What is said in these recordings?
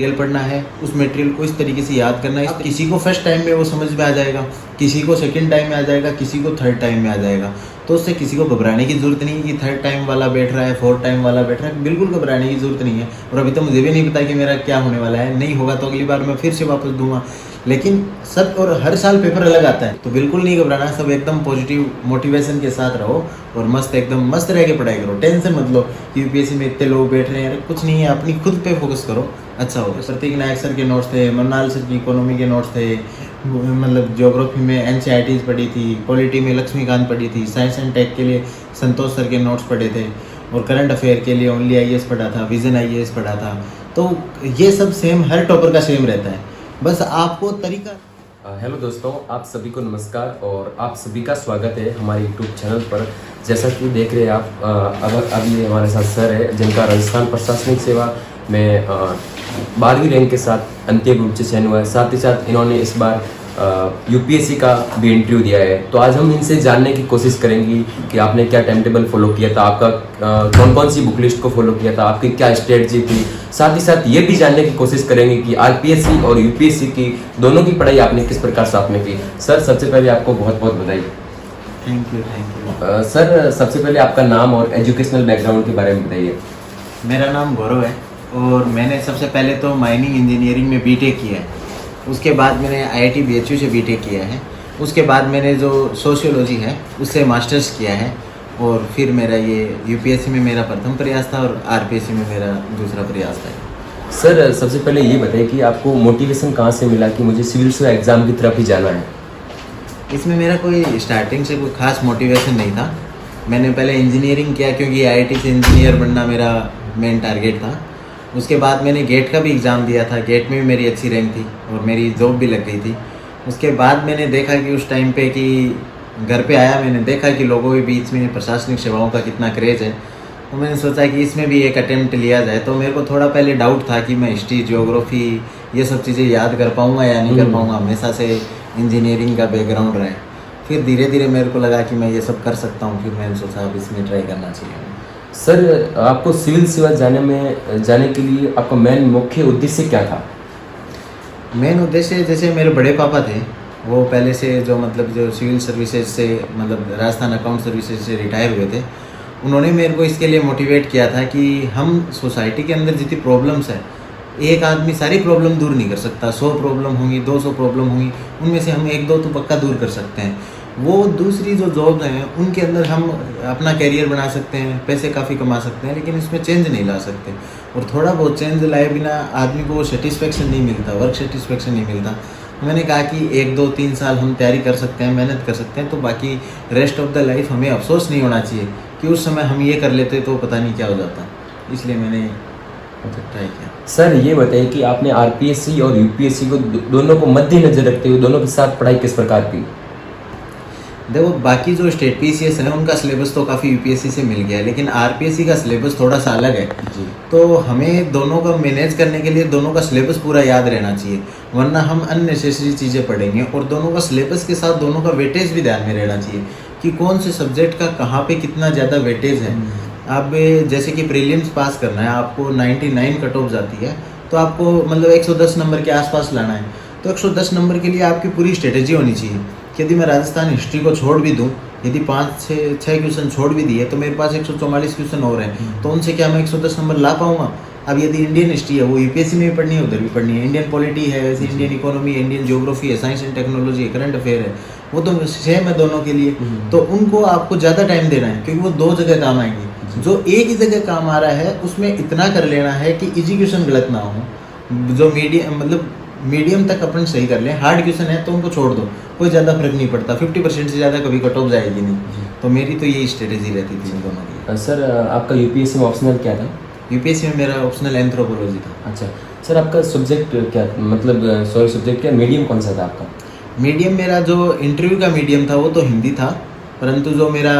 Material पढ़ना है, उस मटेरियल को इस तरीके से याद करना है। किसी को फर्स्ट टाइम में वो समझ में आ जाएगा, किसी को सेकंड टाइम में आ जाएगा, किसी को थर्ड टाइम में आ जाएगा। तो उससे किसी को घबराने की ज़रूरत नहीं है कि थर्ड टाइम वाला बैठ रहा है, फोर्थ टाइम वाला बैठ रहा है, बिल्कुल घबराने की ज़रूरत नहीं है। और अभी तो मुझे भी नहीं पता कि मेरा क्या होने वाला है, नहीं होगा तो अगली बार मैं फिर से वापस दूंगा। लेकिन सब और हर साल पेपर अलग आता है, तो बिल्कुल नहीं घबराना, सब एकदम पॉजिटिव मोटिवेशन के साथ रहो और मस्त एकदम मस्त रह के पढ़ाई करो। टेंशन मत लो कि यूपीएससी में इतने लोग बैठ रहे हैं, कुछ नहीं है, अपनी खुद पे फोकस करो, अच्छा होगा। प्रतीक नायक सर के नोट्स थे, मन्नाल सर की इकोनॉमी के नोट्स थे, मतलब ज्योग्राफी में एनसीईआरटीज पढ़ी थी, पॉलिटी में लक्ष्मीकांत पढ़ी थी, साइंस एंड टेक के लिए संतोष सर के नोट्स पढ़े थे और करंट अफेयर के लिए ओनली आईएएस पढ़ा था, विजन आईएएस पढ़ा था। तो ये सब सेम, हर टॉपर का सेम रहता है, बस आपको तरीका। हेलो दोस्तों, आप सभी को नमस्कार और आप सभी का स्वागत है हमारे यूट्यूब चैनल पर। जैसा कि देख रहे हैं आप, अभी हमारे साथ सर है जिनका राजस्थान प्रशासनिक सेवा में 12वीं रैंक के साथ अंतिम रूप से चयन हुआ है। साथ ही साथ इन्होंने इस बार यूपीएससी का भी इंटरव्यू दिया है। तो आज हम इनसे जानने की कोशिश करेंगे कि आपने क्या टाइम टेबल फॉलो किया था, आपका कौन कौन सी बुक लिस्ट को फॉलो किया था, आपकी क्या स्ट्रेटजी थी। साथ ही साथ ये भी जानने की कोशिश करेंगे कि आरपीएससी और यूपीएससी की दोनों की पढ़ाई आपने किस प्रकार से आपने की। सर, सबसे पहले आपको बहुत बहुत बधाई। Thank you. सर, सबसे पहले आपका नाम और एजुकेशनल बैकग्राउंड के बारे में बताइए। मेरा नाम गौरव है और मैंने सबसे पहले तो माइनिंग इंजीनियरिंग में बीटेक किया है। उसके बाद मैंने आईआईटी बीएचयू से बीटेक किया है। उसके बाद मैंने जो सोशियोलॉजी है उससे मास्टर्स किया है और फिर मेरा ये यूपीएससी में मेरा प्रथम प्रयास था और आरपीएससी में मेरा दूसरा प्रयास था। सर, सबसे पहले ये बताइए कि आपको मोटिवेशन कहाँ से मिला कि मुझे सिविल सर्विस एग्ज़ाम की तरफ ही जाना है। इसमें मेरा कोई स्टार्टिंग से कोई खास मोटिवेशन नहीं था। मैंने पहले इंजीनियरिंग किया क्योंकि आईआईटी से इंजीनियर बनना मेरा मेन टारगेट था। उसके बाद मैंने गेट का भी एग्ज़ाम दिया था, गेट में भी मेरी अच्छी रैंक थी और मेरी जॉब भी लग गई थी। उसके बाद मैंने देखा कि उस टाइम पे कि घर पे आया, मैंने देखा कि लोगों के बीच में प्रशासनिक सेवाओं का कितना क्रेज़ है। तो मैंने सोचा कि इसमें भी एक अटेम्प्ट लिया जाए। तो मेरे को थोड़ा पहले डाउट था कि मैं हिस्ट्री, ज्योग्राफी ये सब चीज़ें याद कर पाऊँगा या नहीं कर पाऊँगा। हमेशा से इंजीनियरिंग का बैकग्राउंड रहा है। फिर धीरे धीरे मेरे को लगा कि मैं ये सब कर सकता हूँ। फिर मैंने सोचा अब इसमें ट्राई करना चाहिए। सर, आपको सिविल सेवा जाने के लिए आपका मेन मुख्य उद्देश्य क्या था? मेन उद्देश्य, जैसे मेरे बड़े पापा थे, वो पहले से जो सिविल सर्विसेज से राजस्थान अकाउंट सर्विसेज से रिटायर हुए थे। उन्होंने मेरे को इसके लिए मोटिवेट किया था कि हम सोसाइटी के अंदर जितनी प्रॉब्लम्स है, एक आदमी सारी प्रॉब्लम दूर नहीं कर सकता। 100 प्रॉब्लम होंगी, 200 प्रॉब्लम होंगी, उनमें से हम 1-2 तो पक्का दूर कर सकते हैं। वो दूसरी जो जॉब्स हैं उनके अंदर हम अपना कैरियर बना सकते हैं, पैसे काफ़ी कमा सकते हैं, लेकिन इसमें चेंज नहीं ला सकते। और थोड़ा बहुत चेंज लाए बिना आदमी को सेटिस्फेक्शन नहीं मिलता, वर्क सेटिस्फेक्शन नहीं मिलता। मैंने कहा कि 1-2-3 साल हम तैयारी कर सकते हैं, मेहनत कर सकते हैं, तो बाकी रेस्ट ऑफ द लाइफ हमें अफसोस नहीं होना चाहिए कि उस समय हम ये कर लेते तो पता नहीं क्या हो जाता। इसलिए मैंने ट्राई किया। सर, ये बताइए कि आपने आरपीएससी और यूपीएससी को दोनों को मद्देनजर रखते हुए दोनों के साथ पढ़ाई किस प्रकार की? देखो, बाकी जो स्टेट पीसीएस है उनका सिलेबस तो काफ़ी यूपीएससी से मिल गया है, लेकिन आरपीएससी का सिलेबस थोड़ा सा अलग है जी। तो हमें दोनों का मैनेज करने के लिए दोनों का सिलेबस पूरा याद रहना चाहिए, वरना हम अननेसेसरी चीज़ें पढ़ेंगे। और दोनों का सिलेबस के साथ दोनों का वेटेज भी ध्यान में रहना चाहिए कि कौन से सब्जेक्ट का कहाँ पे कितना ज़्यादा वेटेज है। अब जैसे कि प्रीलिम्स पास करना है, आपको 99 कट ऑफ जाती है, तो आपको 110 नंबर के आसपास लाना है। तो 110 नंबर के लिए आपकी पूरी स्ट्रेटेजी होनी चाहिए कि यदि मैं राजस्थान हिस्ट्री को छोड़ भी दूं, यदि 5-6 क्वेश्चन छोड़ भी दिए तो मेरे पास 144 क्वेश्चन और हैं, तो उनसे क्या मैं 110 नंबर ला पाऊंगा? अब यदि इंडियन हिस्ट्री है वो यूपीएससी में भी पढ़नी है, उधर भी पढ़नी है। इंडियन पॉलिटी है, वैसे इंडियन इकोनॉमी है, इंडियन ज्योग्राफी है, साइंस एंड टेक्नोलॉजी है, करंट अफेयर है, वो तो सेम है दोनों के लिए। तो उनको आपको ज़्यादा टाइम देना है क्योंकि वो 2 जगह काम आएंगे। जो एक ही जगह काम आ रहा है उसमें इतना कर लेना है कि इजी क्वेश्चन गलत ना हो, जो मीडियम तक अपन सही कर लें। हार्ड क्वेश्चन है तो उनको छोड़ दो, कोई ज़्यादा फर्क नहीं पड़ता, 50% से ज़्यादा कभी कट ऑफ जाएगी नहीं। तो मेरी तो यही स्ट्रेटेजी रहती थी इन दोनों की। सर, आपका यूपीएससी में ऑप्शनल क्या था? यूपीएससी में मेरा ऑप्शनल एंथ्रोपोलॉजी था। अच्छा सर, आपका सब्जेक्ट क्या, सब्जेक्ट क्या, मीडियम कौन सा था आपका? मीडियम मेरा जो इंटरव्यू का मीडियम था वो तो हिंदी था, परंतु जो मेरा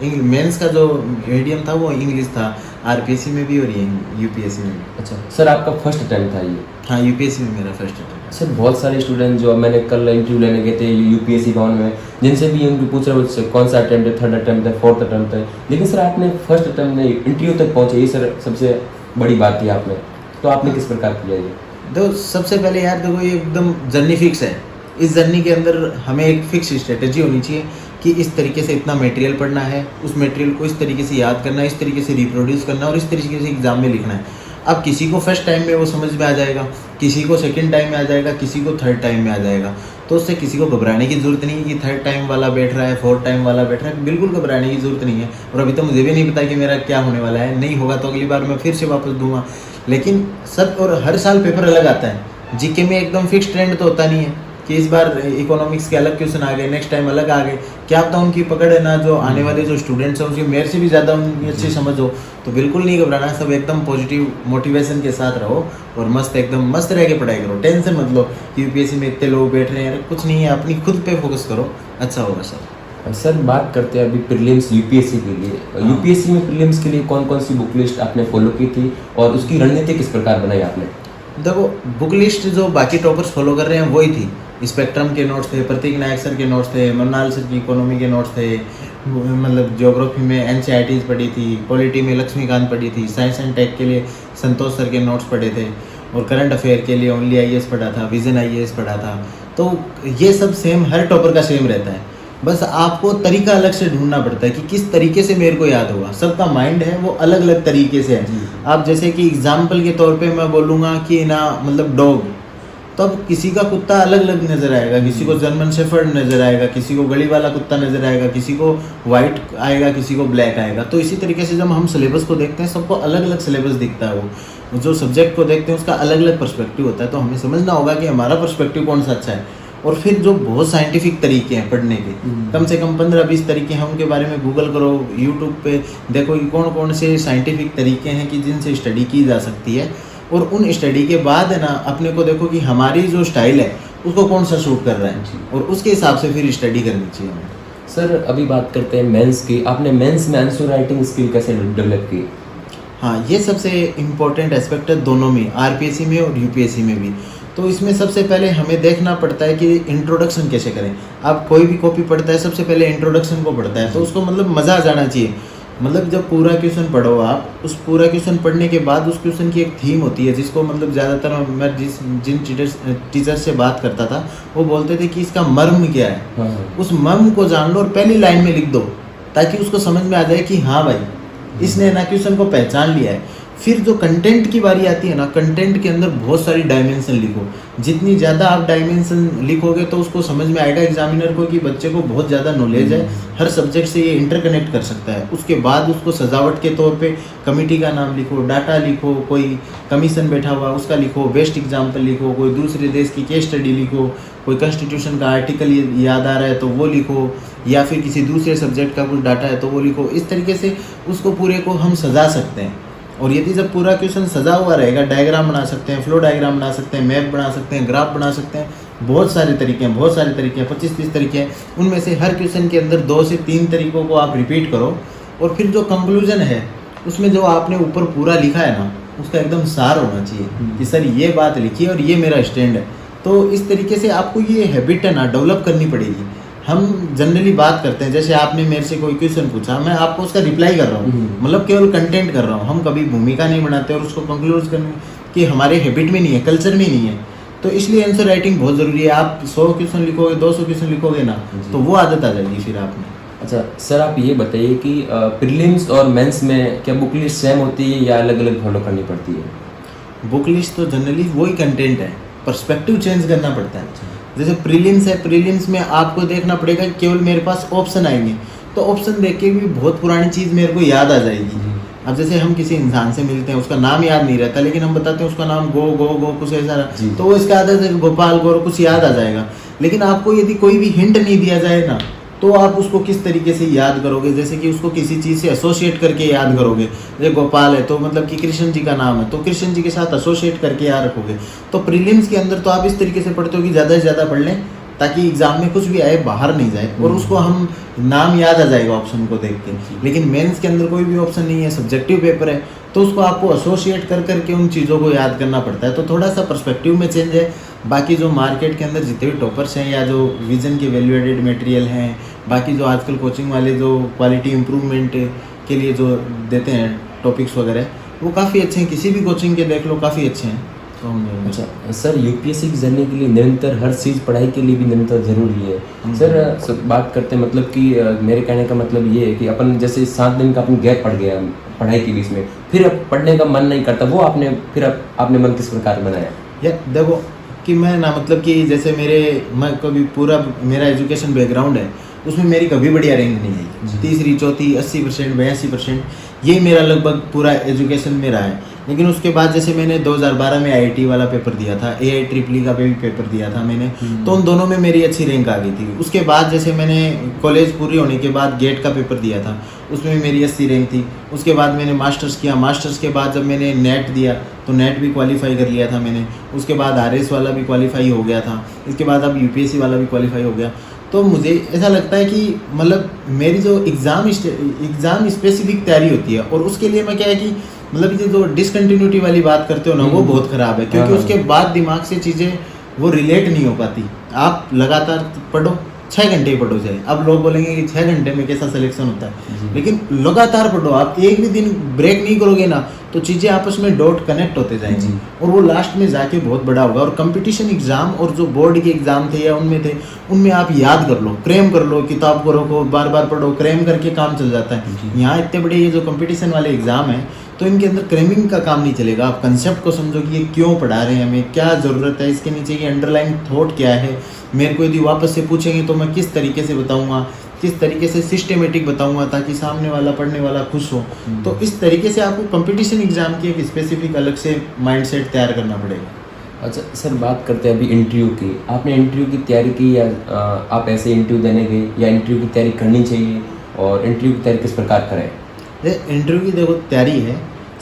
मेंस का जो मीडियम था वो इंग्लिश था, आरपीएससी में भी और ये यूपीएससी में भी। अच्छा सर, आपका फर्स्ट अटैम्प्ट था ये? हाँ, यूपीएससी में मेरा फर्स्ट अटैम्प्ट। सर, बहुत सारे स्टूडेंट जो मैंने कल इंटरव्यू लेने गए थे यूपीएससी भवन में, जिनसे भी उनको पूछ रहे थे कौन सा अटैम्प्ट है, थर्ड अटैम्प्ट है, फोर्थ अटैम्प्ट है, लेकिन सर आपने फर्स्ट अटैम्प्ट में इंटरव्यू तक पहुँचे, ये सर सबसे बड़ी बात थी आपने। तो आपने किस प्रकार किया ये? देखो सबसे पहले यार देखो ये एकदम जर्नी फिक्स है। इस जर्नी के अंदर हमें एक फिक्स स्ट्रेटेजी होनी चाहिए कि इस तरीके से इतना मटेरियल पढ़ना है, उस मटेरियल को इस तरीके से याद करना है, इस तरीके से रिप्रोड्यूस करना है और इस तरीके से एग्जाम में लिखना है। अब किसी को फर्स्ट टाइम में वो समझ में आ जाएगा, किसी को सेकंड टाइम में आ जाएगा, किसी को थर्ड टाइम में आ जाएगा। तो उससे किसी को घबराने की ज़रूरत नहीं है कि थर्ड टाइम वाला बैठ रहा है, फोर्थ टाइम वाला बैठ रहा है, बिल्कुल घबराने की ज़रूरत नहीं है। और अभी तो मुझे भी नहीं पता कि मेरा क्या होने वाला है, नहीं होगा तो अगली बार मैं फिर से वापस दूंगा। लेकिन सब और हर साल पेपर अलग आता है। जीके में एकदम फिक्स ट्रेंड तो होता नहीं है कि इस बार इकोनॉमिक्स के अलग क्वेश्चन आ गए, नेक्स्ट टाइम अलग आ गए। क्या पता उनकी पकड़ है ना, जो आने वाले जो स्टूडेंट्स हैं उसकी मेरे से भी ज़्यादा उनकी अच्छी समझ हो। तो बिल्कुल नहीं घबराना, सब एकदम पॉजिटिव मोटिवेशन के साथ रहो और मस्त एकदम मस्त रह के पढ़ाई करो। टेंशन मत लो कि यूपीएससी में इतने लोग बैठ रहे हैं, कुछ नहीं है, अपनी खुद पे फोकस करो, अच्छा होगा सर। सर बात करते हैं अभी प्रीलिम्स यूपीएससी के लिए। यूपीएससी में प्रीलिम्स के लिए कौन कौन सी बुक लिस्ट आपने फॉलो की थी और उसकी रणनीति किस प्रकार बनाई आपने? देखो बुक लिस्ट जो बाकी टॉपर्स फॉलो कर रहे हैं वही थी। स्पेक्ट्रम के नोट्स थे, प्रतीक नायक सर के नोट्स थे, मन्नाल सर की इकोनॉमी के नोट्स थे, मतलब ज्योग्राफी में एनसीईआरटीज पढ़ी थी, पॉलिटी में लक्ष्मीकांत पढ़ी थी, साइंस एंड टेक के लिए संतोष सर के नोट्स पढ़े थे और करंट अफेयर के लिए ओनली आईएएस पढ़ा था, विजन आईएएस पढ़ा था। तो ये सब सेम, हर टॉपर का सेम रहता है, बस आपको तरीका अलग से ढूंढना पड़ता है कि किस तरीके से मेरे को याद होगा। सबका माइंड है वो अलग अलग तरीके से है। आप जैसे कि एग्जाम्पल के तौर पे मैं बोलूँगा कि ना, मतलब डॉग, तो अब किसी का कुत्ता अलग अलग नज़र आएगा, किसी को जर्मन शेफर्ड नज़र आएगा, किसी को गली वाला कुत्ता नज़र आएगा, किसी को वाइट आएगा, किसी को ब्लैक आएगा। तो इसी तरीके से जब हम सिलेबस को देखते हैं सबको अलग अलग सिलेबस दिखता है। वो जो सब्जेक्ट को देखते हैं उसका अलग अलग पर्सपेक्टिव होता है। तो हमें समझना होगा कि हमारा पर्सपेक्टिव कौन सा अच्छा है। और फिर जो बहुत साइंटिफिक तरीके हैं पढ़ने के, कम से कम 15-20 तरीके हैं, उनके बारे में गूगल करो, यूट्यूब पे देखो कि कौन कौन से साइंटिफिक तरीके हैं कि जिनसे स्टडी की जा सकती है। और उन स्टडी के बाद है ना अपने को देखो कि हमारी जो स्टाइल है उसको कौन सा सूट कर रहा है और उसके हिसाब से फिर स्टडी करनी चाहिए हमें। सर अभी बात करते हैं मेंस की। आपने मेंस में आंसर राइटिंग स्किल कैसे डेवलप की? हाँ, ये सबसे इम्पोर्टेंट एस्पेक्ट है दोनों में, आरपीएससी में और यूपीएससी में भी। तो इसमें सबसे पहले हमें देखना पड़ता है कि इंट्रोडक्शन कैसे करें। आप कोई भी कॉपी पढ़ता है सबसे पहले इंट्रोडक्शन को पढ़ता है, तो उसको मतलब मज़ा आ जाना चाहिए। मतलब जब पूरा क्वेश्चन पढ़ो आप, उस पूरा क्वेश्चन पढ़ने के बाद उस क्वेश्चन की एक थीम होती है जिसको मतलब ज़्यादातर मैं जिन टीचर से बात करता था वो बोलते थे कि इसका मर्म क्या है। उस मर्म को जान लो और पहली लाइन में लिख दो ताकि उसको समझ में आ जाए कि हाँ भाई इसने ना क्वेश्चन को पहचान लिया है। फिर जो कंटेंट की बारी आती है ना, कंटेंट के अंदर बहुत सारी डायमेंशन लिखो। जितनी ज़्यादा आप डायमेंशन लिखोगे तो उसको समझ में आएगा एग्जामिनर को कि बच्चे को बहुत ज़्यादा नॉलेज है, हर सब्जेक्ट से ये इंटरकनेक्ट कर सकता है। उसके बाद उसको सजावट के तौर पे कमिटी का नाम लिखो, डाटा लिखो, कोई कमीशन बैठा हुआ उसका लिखो, बेस्ट एग्जाम्पल लिखो, कोई दूसरे देश की केस स्टडी लिखो, कोई कॉन्स्टिट्यूशन का आर्टिकल याद आ रहा है तो वो लिखो, या फिर किसी दूसरे सब्जेक्ट का कुछ डाटा है तो वो लिखो। इस तरीके से उसको पूरे को हम सजा सकते हैं। और यदि जब पूरा क्वेश्चन सजा हुआ रहेगा, डायग्राम बना सकते हैं, फ्लो डायग्राम बना सकते हैं, मैप बना सकते हैं, ग्राफ बना सकते हैं, बहुत सारे तरीके हैं, 25-30 तरीके हैं। उनमें से हर क्वेश्चन के अंदर 2 से 3 तरीकों को आप रिपीट करो और फिर जो कंक्लूजन है उसमें जो आपने ऊपर पूरा लिखा है ना उसका एकदम सार होना चाहिए कि सर ये बात लिखी है और ये मेरा स्टैंड है। तो इस तरीके से आपको ये हैबिट है ना डेवलप करनी पड़ेगी। हम जनरली बात करते हैं, जैसे आपने मेरे से कोई क्वेश्चन पूछा, मैं आपको उसका रिप्लाई कर रहा हूँ, मतलब केवल कंटेंट कर रहा हूँ। हम कभी भूमिका नहीं बनाते और उसको कंक्लूड करने की हमारे हैबिट में नहीं है, कल्चर में नहीं है। तो इसलिए आंसर राइटिंग बहुत ज़रूरी है। आप 100 क्वेश्चन लिखोगे, 200 क्वेश्चन लिखोगे ना तो वो आदत आ जाएगी फिर आप में। अच्छा सर, आप ये बताइए कि प्रीलिम्स और मेंस में क्या बुक लिस्ट सेम होती है या अलग अलग फॉलो करनी पड़ती है? बुक लिस्ट तो जनरली वही कंटेंट है, पर्सपेक्टिव चेंज करना पड़ता है। जैसे प्रीलिम्स है, प्रीलिम्स में आपको देखना पड़ेगा कि केवल मेरे पास ऑप्शन आएंगे, तो ऑप्शन देख के भी बहुत पुरानी चीज़ मेरे को याद आ जाएगी। अब जैसे हम किसी इंसान से मिलते हैं, उसका नाम याद नहीं रहता लेकिन हम बताते हैं उसका नाम गो गो गो कुछ ऐसा, तो वो इसका आदत है गोपाल गौर कुछ याद आ जाएगा। लेकिन आपको यदि कोई भी हिंट नहीं दिया जाए ना तो आप उसको किस तरीके से याद करोगे? जैसे कि उसको किसी चीज़ से एसोसिएट करके याद करोगे। जैसे गोपाल है तो मतलब कि कृष्ण जी का नाम है तो कृष्ण जी के साथ एसोसिएट करके याद रखोगे। तो प्रीलिम्स के अंदर तो आप इस तरीके से पढ़ते हो कि ज़्यादा से ज़्यादा पढ़ लें ताकि एग्जाम में कुछ भी आए बाहर नहीं जाए और उसको हम नाम याद आ जाएगा ऑप्शन को देख के। लेकिन मेंस के अंदर कोई भी ऑप्शन नहीं है, सब्जेक्टिव पेपर है, तो उसको आपको एसोसिएट कर करके उन चीज़ों को याद करना पड़ता है। तो थोड़ा सा पर्सपेक्टिव में चेंज है। बाकी जो मार्केट के अंदर जितने भी टॉपर्स हैं या जो विजन के वैल्यू एडेड मटेरियल हैं, बाकी जो आजकल कोचिंग वाले जो क्वालिटी इंप्रूवमेंट के लिए जो देते हैं टॉपिक्स वगैरह, वो काफ़ी अच्छे हैं, किसी भी कोचिंग के देख लो काफ़ी अच्छे हैं। तो हमने अच्छा सर, यूपीएससी की जर्नी के लिए निरंतर हर चीज़ पढ़ाई के लिए भी निरंतर जरूरी है। सर बात करते हैं मतलब कि मेरे कहने का मतलब ये है कि अपन जैसे 7 दिन का अपन गैप पड़ गया पढ़ाई के बीच में, फिर अब पढ़ने का मन नहीं करता, वो आपने मन किस प्रकार बनाया? या देखो कि मैं ना मतलब कि जैसे मैं कभी पूरा मेरा एजुकेशन बैकग्राउंड है, उसमें मेरी कभी बढ़िया रैंक नहीं आई, तीसरी चौथी 80% 82%, यही मेरा लगभग पूरा एजुकेशन में रहा है। लेकिन उसके बाद जैसे मैंने 2012 में आईआईटी वाला पेपर दिया था, AIEEE का भी पेपर दिया था मैंने, तो उन दोनों में मेरी अच्छी रैंक आ गई थी। उसके बाद जैसे मैंने कॉलेज पूरी होने के बाद गेट का पेपर दिया था, उसमें भी मेरी 80 रैंक थी। उसके बाद मैंने मास्टर्स किया, मास्टर्स के बाद जब मैंने नेट दिया तो नेट भी क्वालिफाई कर लिया था मैंने। उसके बाद RS वाला भी क्वालिफाई हो गया था, इसके बाद अब UPSC वाला भी क्वालिफाई हो गया। तो मुझे ऐसा लगता है कि मतलब मेरी जो एग्ज़ाम स्पेसिफिक तैयारी होती है, और उसके लिए मैं क्या है कि मतलब ये जो डिसकंटिन्यूटी वाली बात करते हो ना, वो बहुत ख़राब है, क्योंकि उसके बाद दिमाग से चीज़ें वो रिलेट नहीं हो पाती। आप लगातार पढ़ो, 6 घंटे ही पढ़ो चाहे, अब लोग बोलेंगे कि 6 घंटे में कैसा सिलेक्शन होता है, लेकिन लगातार पढ़ो, आप एक भी दिन ब्रेक नहीं करोगे ना, तो चीज़ें आपस में डॉट कनेक्ट होते जाएंगी और वो लास्ट में जाके बहुत बड़ा होगा। और कंपटीशन एग्ज़ाम और जो बोर्ड के एग्ज़ाम थे या उनमें थे, उनमें आप याद कर लो, क्रेम कर लो, किताब को रखो, बार बार पढ़ो, क्रेम करके काम चल जाता है। यहाँ इतने बड़े ये जो कंपटीशन वाले एग्ज़ाम हैं, तो इनके अंदर क्रेमिंग का काम नहीं चलेगा। आप कंसेप्ट को समझो कि ये क्यों पढ़ा रहे हैं, हमें क्या ज़रूरत है, इसके नीचे की अंडरलाइन थॉट क्या है, मेरे को यदि वापस से पूछेंगे तो मैं किस तरीके से बताऊंगा, किस तरीके से सिस्टेमेटिक बताऊंगा ताकि सामने वाला पढ़ने वाला खुश हो। तो इस तरीके से आपको कंपटीशन एग्ज़ाम की एक स्पेसिफिक अलग से माइंडसेट तैयार करना पड़ेगा। अच्छा सर, बात करते हैं अभी इंटरव्यू की। आपने इंटरव्यू की तैयारी की या आप ऐसे इंटरव्यू देने गए, या इंटरव्यू की तैयारी करनी चाहिए, और इंटरव्यू की तैयारी किस प्रकार करें? इंटरव्यू की देखो तैयारी है,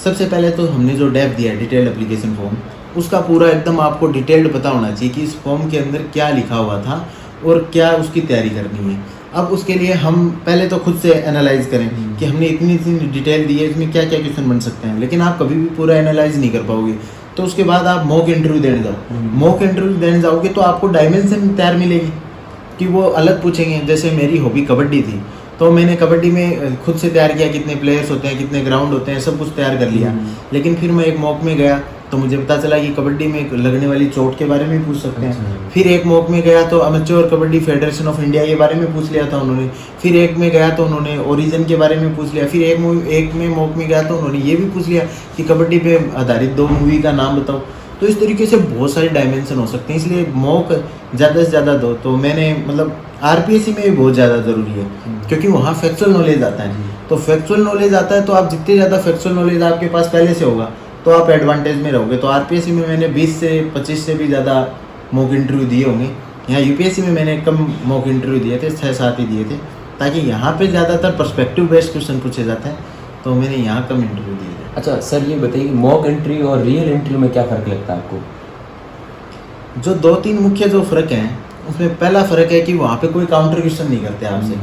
सबसे पहले तो हमने जो डेप दिया है डिटेल्ड एप्लीकेशन फॉर्म, उसका पूरा एकदम आपको डिटेल्ड पता होना चाहिए कि इस फॉर्म के अंदर क्या लिखा हुआ था और क्या उसकी तैयारी करनी है। अब उसके लिए हम पहले तो खुद से एनालाइज करें कि हमने इतनी डिटेल दी है, इसमें क्या क्या क्वेश्चन बन सकते हैं, लेकिन आप कभी भी पूरा एनालाइज नहीं कर पाओगे। तो उसके बाद आप मॉक इंटरव्यू देने जाओ, मॉक इंटरव्यू देने जाओगे तो आपको डायमेंशन तैयार मिलेगी कि वो अलग पूछेंगे। जैसे मेरी हॉबी कबड्डी थी, तो मैंने कबड्डी में खुद से तैयार किया, कितने प्लेयर्स होते हैं, कितने ग्राउंड होते हैं, सब कुछ तैयार कर लिया। लेकिन फिर मैं एक मॉक में गया तो मुझे पता चला कि कबड्डी में लगने वाली चोट के बारे में पूछ सकते हैं। फिर एक मॉक में गया तो amateur kabaddi federation of India के बारे में पूछ लिया था उन्होंने। फिर एक में गया तो उन्होंने ओरिजिन के बारे में पूछ लिया। फिर एक में मॉक में गया तो उन्होंने ये भी पूछ लिया कि कबड्डी पे आधारित 2 मूवी का नाम बताओ। तो इस तरीके से बहुत सारे डायमेंशन हो सकते हैं, इसलिए मॉक ज़्यादा से ज़्यादा दो। तो मैंने मतलब RPSC में भी बहुत ज़्यादा ज़रूरी है, क्योंकि वहाँ फैक्चुअल नॉलेज आता है। तो फैक्चुअल नॉलेज आता है तो आप जितने ज़्यादा फैक्चुअल नॉलेज आपके पास पहले से होगा तो आप एडवांटेज में रहोगे। तो RPSC में मैंने 20 से 25 से भी ज़्यादा मॉक इंटरव्यू दिए होंगे। यहाँ UPSC में मैंने कम मॉक इंटरव्यू दिए थे, 6-7 ही दिए थे, ताकि यहाँ पे ज़्यादातर पर्सपेक्टिव बेस्ड क्वेश्चन पूछे जाते हैं, तो मैंने यहाँ कम इंटरव्यू दिए थे। अच्छा सर, ये बताइए मॉक इंटरव्यू और रियल इंटरव्यू में क्या फ़र्क लगता है आपको? जो 2-3 मुख्य जो फ़र्क हैं, उसमें पहला फ़र्क है कि वहाँ पे कोई काउंटर क्वेश्चन नहीं करते आपसे।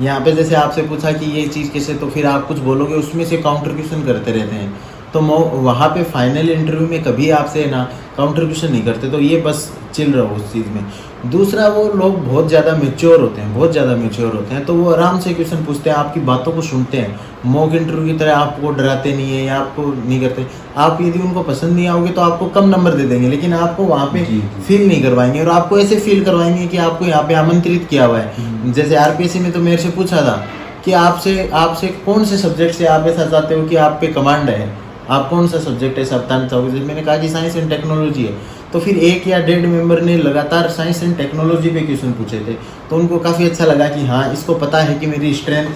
यहाँ पे जैसे आपसे पूछा कि ये चीज़ कैसे, तो फिर आप कुछ बोलोगे, उसमें से काउंटर क्वेश्चन करते रहते हैं। तो वहाँ पे फाइनल इंटरव्यू में कभी आपसे ना काउंटर क्वेश्चन नहीं करते, तो ये बस चिल रहो उस चीज़ में। दूसरा, वो लोग बहुत ज़्यादा मैच्योर होते हैं, बहुत ज़्यादा मैच्योर होते हैं, तो वो आराम से क्वेश्चन पूछते हैं, आपकी बातों को सुनते हैं। मॉक इंटरव्यू की तरह आपको डराते नहीं है या आपको नहीं करते। आप यदि उनको पसंद नहीं आओगे तो आपको कम नंबर दे देंगे, लेकिन आपको वहाँ पे फील नहीं करवाएंगे, और आपको ऐसे फील करवाएंगे कि आपको यहाँ पे आमंत्रित किया हुआ है। जैसे RPSC में तो मेरे से पूछा था कि आपसे कौन से सब्जेक्ट से आप ऐसा चाहते हो कि आप पे कमांड है, आप कौन सा सब्जेक्ट है सब बताना चाहोगे। जैसे मैंने कहा कि साइंस एंड टेक्नोलॉजी है, तो फिर 1 या 1.5 मेंबर ने लगातार साइंस एंड टेक्नोलॉजी पे क्वेश्चन पूछे थे, तो उनको काफ़ी अच्छा लगा कि हाँ, इसको पता है कि मेरी स्ट्रेंथ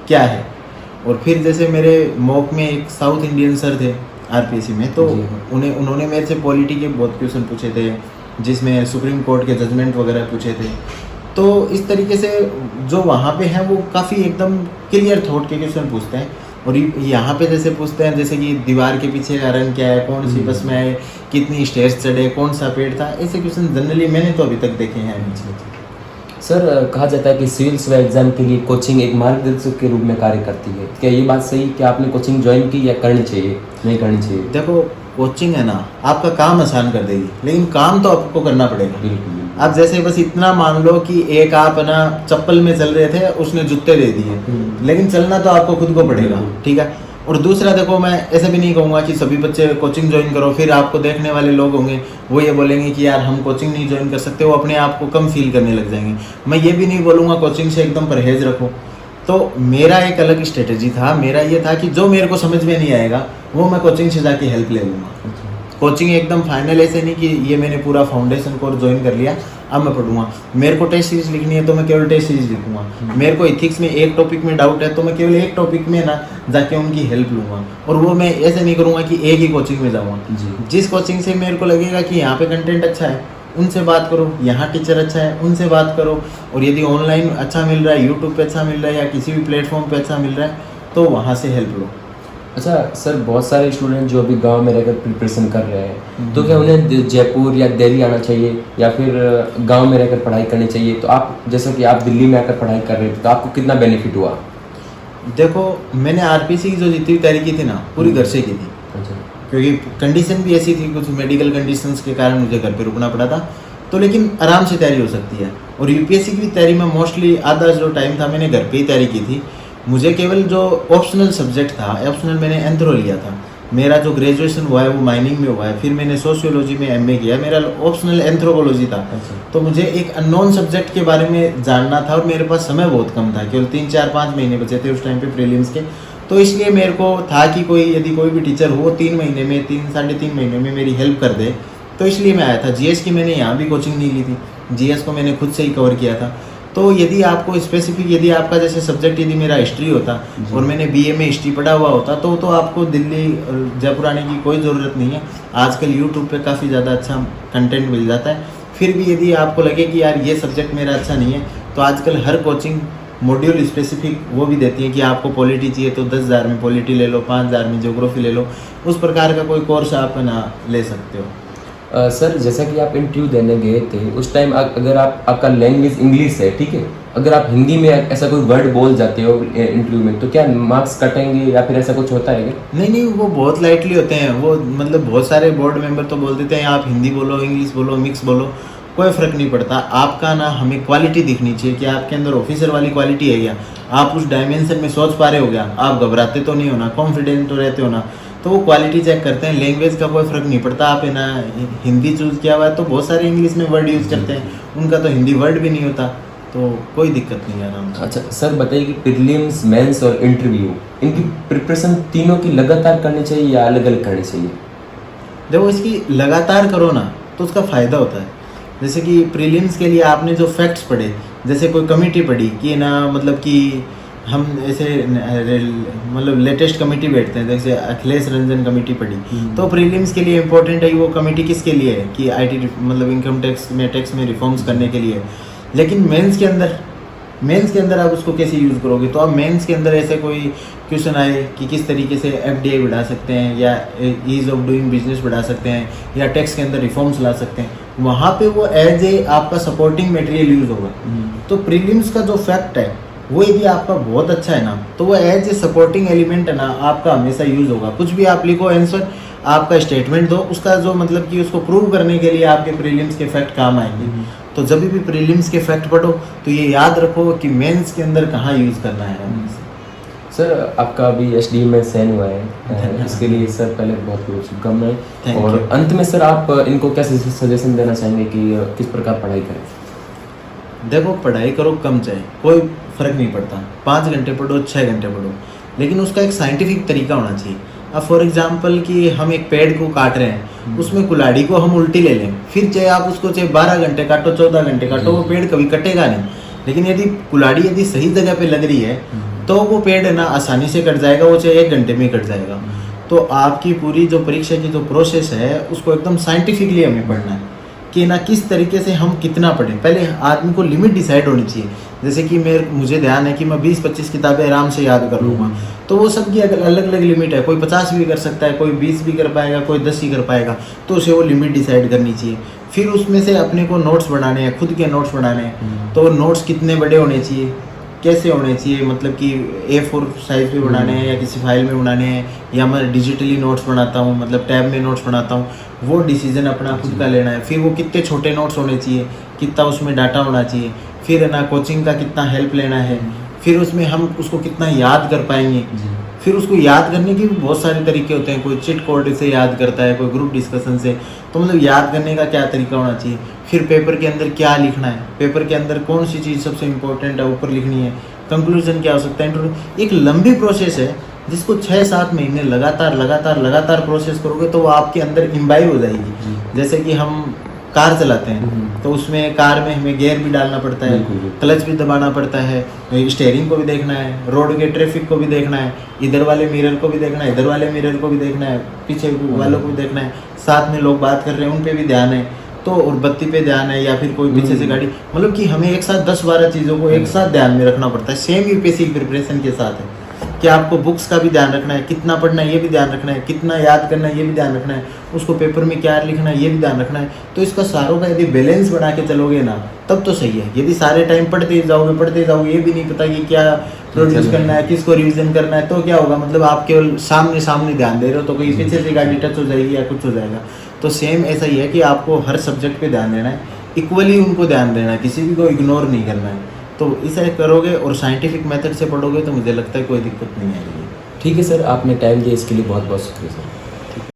क्या है। और फिर जैसे मेरे मॉक में एक साउथ इंडियन सर थे RPSC में, तो उन्होंने मेरे से पॉलिटी के बहुत क्वेश्चन पूछे थे, जिसमें सुप्रीम कोर्ट के जजमेंट वगैरह पूछे थे। तो इस तरीके से जो वहाँ पे हैं वो काफ़ी एकदम क्लियर थॉट के क्वेश्चन पूछते हैं। और यहाँ पे जैसे पूछते हैं जैसे कि दीवार के पीछे का रंग क्या है, कौन सी बस में आए, कितनी स्टेज चढ़े, कौन सा पेड़ था, ऐसे क्वेश्चन जनरली मैंने तो अभी तक देखे हैं। सर, कहा जाता है कि सिविल्स व एग्जाम के लिए कोचिंग एक मार्गदर्शक के रूप में कार्य करती है, क्या ये बात सही कि आपने कोचिंग ज्वाइन की या करनी चाहिए, नहीं करनी चाहिए? देखो, कोचिंग है ना, आपका काम आसान कर देगी, लेकिन काम तो आपको करना पड़ेगा। बिल्कुल। आप जैसे बस इतना मान लो कि एक आप ना चप्पल में चल रहे थे, उसने जूते दे दिए, लेकिन चलना तो आपको खुद को पड़ेगा, ठीक है। और दूसरा देखो, मैं ऐसे भी नहीं कहूँगा कि सभी बच्चे कोचिंग ज्वाइन करो, फिर आपको देखने वाले लोग होंगे वो ये बोलेंगे कि यार हम कोचिंग नहीं ज्वाइन कर सकते, वो अपने आप को कम फील करने लग जाएंगे। मैं ये भी नहीं बोलूँगा कोचिंग से एकदम परहेज रखो। तो मेरा एक अलग स्ट्रेटजी था, मेरा ये था कि जो मेरे को समझ में नहीं आएगा वो मैं कोचिंग से जाके हेल्प ले लूँगा। कोचिंग एकदम फाइनल ऐसे नहीं कि ये मैंने पूरा फाउंडेशन कोर्स ज्वाइन कर लिया अब मैं पढ़ूंगा। मेरे को टेस्ट सीरीज लिखनी है तो मैं केवल टेस्ट सीरीज लिखूंगा। मेरे को इथिक्स में एक टॉपिक में डाउट है तो मैं केवल एक टॉपिक में ना जाके उनकी हेल्प लूंगा, और वो मैं ऐसे नहीं करूंगा कि एक ही कोचिंग में जाऊंगा। जिस कोचिंग से मेरे को लगेगा कि यहाँ पे कंटेंट अच्छा है उनसे बात करो, यहाँ टीचर अच्छा है उनसे बात करो, और यदि ऑनलाइन अच्छा मिल रहा है, यूट्यूब पे अच्छा मिल रहा है या किसी भी प्लेटफॉर्म पे अच्छा मिल रहा है तो वहाँ से हेल्प लो। अच्छा सर, बहुत सारे स्टूडेंट जो अभी गांव में रहकर प्रिपरेशन कर रहे हैं, तो क्या उन्हें जयपुर या दिल्ली आना चाहिए या फिर गांव में रहकर पढ़ाई करनी चाहिए? तो आप जैसा कि आप दिल्ली में आकर पढ़ाई कर रहे थे तो आपको कितना बेनिफिट हुआ? देखो, मैंने आरपीसी की जो जितनी तैयारी की थी ना पूरी घर से की थी। अच्छा। क्योंकि कंडीशन भी ऐसी थी, कुछ मेडिकल कंडीशंस के कारण मुझे घर पे रुकना पड़ा था, तो लेकिन आराम से तैयारी हो सकती है। और यूपीएससी की भी तैयारी में मोस्टली आधा जो टाइम था मैंने घर पे ही तैयारी की थी। मुझे केवल जो ऑप्शनल सब्जेक्ट था, ऑप्शनल मैंने एंथ्रो लिया था। मेरा जो ग्रेजुएशन हुआ है वो माइनिंग में हुआ है, फिर मैंने सोशियोलॉजी में एमए किया, मेरा ऑप्शनल एंथ्रोपोलॉजी था। तो मुझे एक अननोन सब्जेक्ट के बारे में जानना था और मेरे पास समय बहुत कम था, केवल 3-4-5 महीने बचे थे उस टाइम पे प्रीलिम्स के। तो इसलिए मेरे को था कि यदि कोई भी टीचर हो 3 महीने में 3-3.5 महीने में मेरी हेल्प कर दे, तो इसलिए मैं आया था। जीएस की मैंने यहाँ भी कोचिंग नहीं ली थी, जीएस को मैंने खुद से ही कवर किया था। तो यदि आपको स्पेसिफिक, यदि आपका जैसे सब्जेक्ट यदि मेरा हिस्ट्री होता और मैंने बीए में हिस्ट्री पढ़ा हुआ होता तो आपको दिल्ली जयपुर आने की कोई ज़रूरत नहीं है। आजकल यूट्यूब पे काफ़ी ज़्यादा अच्छा कंटेंट मिल जाता है। फिर भी यदि आपको लगे कि यार ये सब्जेक्ट मेरा अच्छा नहीं है, तो आजकल हर कोचिंग मॉड्यूल स्पेसिफिक वो भी देती है कि आपको पॉलिटी चाहिए तो 10,000 में पॉलिटी ले लो, 5,000 में ज्योग्राफी ले लो। उस प्रकार का कोई कोर्स आप ना ले सकते हो। सर, जैसा कि आप इंटरव्यू देने गए थे उस टाइम अगर आपका लैंग्वेज इंग्लिश है, ठीक है, अगर आप हिंदी में ऐसा कोई वर्ड बोल जाते हो इंटरव्यू में तो क्या मार्क्स कटेंगे या फिर ऐसा कुछ होता है क्या? नहीं, वो बहुत लाइटली होते हैं। वो मतलब बहुत सारे बोर्ड मेंबर तो बोल देते हैं आप हिंदी बोलो, इंग्लिश बोलो, मिक्स बोलो, कोई फ़र्क नहीं पड़ता। आपका ना हमें क्वालिटी दिखनी चाहिए कि आपके अंदर ऑफिसर वाली क्वालिटी है क्या, आप उस डायमेंशन में सोच पा रहे हो क्या, आप घबराते तो नहीं हो ना, कॉन्फिडेंट तो रहते हो ना। तो वो क्वालिटी चेक करते हैं। लैंग्वेज का कोई फ़र्क नहीं पड़ता। आप है ना हिंदी चूज़ किया हुआ है तो बहुत सारे इंग्लिश में वर्ड यूज़ करते हैं, उनका तो हिंदी वर्ड भी नहीं होता, तो कोई दिक्कत नहीं है आराम से। अच्छा सर, बताइए कि प्रीलिम्स, मेंस और इंटरव्यू, इनकी प्रिपरेशन तीनों की लगातार करनी चाहिए या अलग अलग करनी चाहिए? देखो, इसकी लगातार करो ना तो उसका फ़ायदा होता है। जैसे कि प्रीलिम्स के लिए आपने जो फैक्ट्स पढ़े, जैसे कोई कमेटी पढ़ी कि ना, मतलब कि हम ऐसे मतलब लेटेस्ट कमेटी बैठते हैं, जैसे अखिलेश रंजन कमेटी पढ़ी, तो प्रीलिम्स के लिए इम्पोर्टेंट है। वो कमेटी किसके लिए है कि आईटी मतलब इनकम टैक्स में रिफॉर्म्स करने के लिए। लेकिन मेंस के अंदर आप उसको कैसे यूज़ करोगे? तो आप मेंस के अंदर ऐसे कोई क्वेश्चन आए कि किस तरीके से एफडीआई बढ़ा सकते हैं या ईज ऑफ डूइंग बिजनेस बढ़ा सकते हैं या टैक्स के अंदर रिफॉर्म्स ला सकते हैं, वहाँ पे वो एज ए आपका सपोर्टिंग मटेरियल यूज़ होगा। तो प्रीलिम्स का जो फैक्ट है वो यदि आपका बहुत अच्छा है ना, तो वो एज ए सपोर्टिंग एलिमेंट है ना, आपका हमेशा यूज़ होगा। कुछ भी आप लिखो आंसर, आपका स्टेटमेंट दो, उसका जो मतलब कि उसको प्रूव करने के लिए आपके प्रीलिम्स के फैक्ट काम आएंगे। तो जब भी प्रीलिम्स के फैक्ट पढ़ो तो ये याद रखो कि मेंस के अंदर कहाँ यूज़ करना है। सर, आपका अभी एचडी में सैन हुआ है, इसके लिए सर पहले बहुत बहुत शुभकामनाएं। और अंत में सर आप इनको क्या सजेशन देना चाहेंगे कि किस प्रकार पढ़ाई करें? देखो, पढ़ाई करो कम चाहे, कोई फ़र्क नहीं पड़ता। 5 घंटे पढ़ो, 6 घंटे पढ़ो, लेकिन उसका एक साइंटिफिक तरीका होना चाहिए। अब फॉर एग्जांपल कि हम एक पेड़ को काट रहे हैं, उसमें कुल्हाड़ी को हम उल्टी ले लें, फिर चाहे आप उसको चाहे 12 घंटे काटो, 14 घंटे काटो, वो पेड़ कभी कटेगा नहीं। लेकिन यदि कुल्हाड़ी यदि सही जगह पे लग रही है तो वो पेड़ है ना आसानी से कट जाएगा, वो चाहे 1 घंटे में कट जाएगा। तो आपकी पूरी जो परीक्षा की जो प्रोसेस है उसको एकदम साइंटिफिकली हमें पढ़ना है कि ना किस तरीके से हम कितना पढ़ें। पहले आदमी को लिमिट डिसाइड होनी चाहिए। जैसे कि मुझे ध्यान है कि मैं 20-25 किताबें आराम से याद कर लूँगा, तो वो सबकी अलग अलग लिमिट है। कोई 50 भी कर सकता है, कोई 20 भी कर पाएगा, कोई 10 ही कर पाएगा, तो उसे वो लिमिट डिसाइड करनी चाहिए। फिर उसमें से अपने को नोट्स बनाने हैं, खुद के नोट्स बनाने हैं। तो नोट्स कितने बड़े होने चाहिए, कैसे होने चाहिए, मतलब कि A4 साइज में बनाने हैं या किसी फाइल में बनाने हैं, या मैं डिजिटली नोट्स बनाता हूँ, मतलब टैब में नोट्स बनाता हूँ, वो डिसीजन अपना खुद का लेना है। फिर वो कितने छोटे नोट्स होने चाहिए, कितना उसमें डाटा होना चाहिए, फिर है ना कोचिंग का कितना हेल्प लेना है, फिर उसमें हम उसको कितना याद कर पाएंगे। फिर उसको याद करने के भी बहुत सारे तरीके होते हैं, कोई चिट कोड से याद करता है, कोई ग्रुप डिस्कशन से। तो मतलब याद करने का क्या तरीका होना चाहिए, फिर पेपर के अंदर क्या लिखना है, पेपर के अंदर कौन सी चीज़ सबसे इम्पोर्टेंट है ऊपर लिखनी है, कंक्लूजन क्या हो सकता है, एक लंबी प्रोसेस है जिसको 6-7 महीने लगातार प्रोसेस करोगे तो वो आपके अंदर इम्बाइब हो जाएगी। जैसे कि हम कार चलाते हैं तो उसमें कार में हमें गियर भी डालना पड़ता है, क्लच भी दबाना पड़ता है, स्टीयरिंग को भी देखना है, रोड के ट्रैफिक को भी देखना है, इधर वाले मिरर को भी देखना है, इधर वाले मिरर को भी देखना है, पीछे वालों को भी देखना है, साथ में लोग बात कर रहे हैं उन पे भी ध्यान है, तो और बत्ती पे ध्यान है या फिर कोई पीछे से गाड़ी, मतलब कि हमें एक साथ 10-12 चीज़ों को एक साथ ध्यान में रखना पड़ता है। सेम यूपीएससी प्रिपरेशन के साथ है कि आपको बुक्स का भी ध्यान रखना है, कितना पढ़ना है ये भी ध्यान रखना है, कितना याद करना है ये भी ध्यान रखना है, उसको पेपर में क्या लिखना है ये भी ध्यान रखना है। तो इसका सारों का यदि बैलेंस बना के चलोगे ना तब तो सही है। यदि सारे टाइम पढ़ते ही जाओगे ये भी नहीं पता कि क्या प्रोड्यूस करना है, किसको रिवीजन करना है, तो क्या होगा, मतलब आप केवल सामने ध्यान दे रहे हो तो कोई पीछे से गाड़ी टच हो जाएगी या कुछ हो जाएगा। तो सेम ऐसा ही है कि आपको हर सब्जेक्ट पे ध्यान देना है, इक्वली उनको ध्यान देना है, किसी भी को इग्नोर नहीं करना है। तो इसे करोगे और साइंटिफिक मेथड से पढ़ोगे तो मुझे लगता है कोई दिक्कत नहीं आएगी। ठीक है सर, आपने टाइम दिया इसके लिए बहुत बहुत शुक्रिया सर।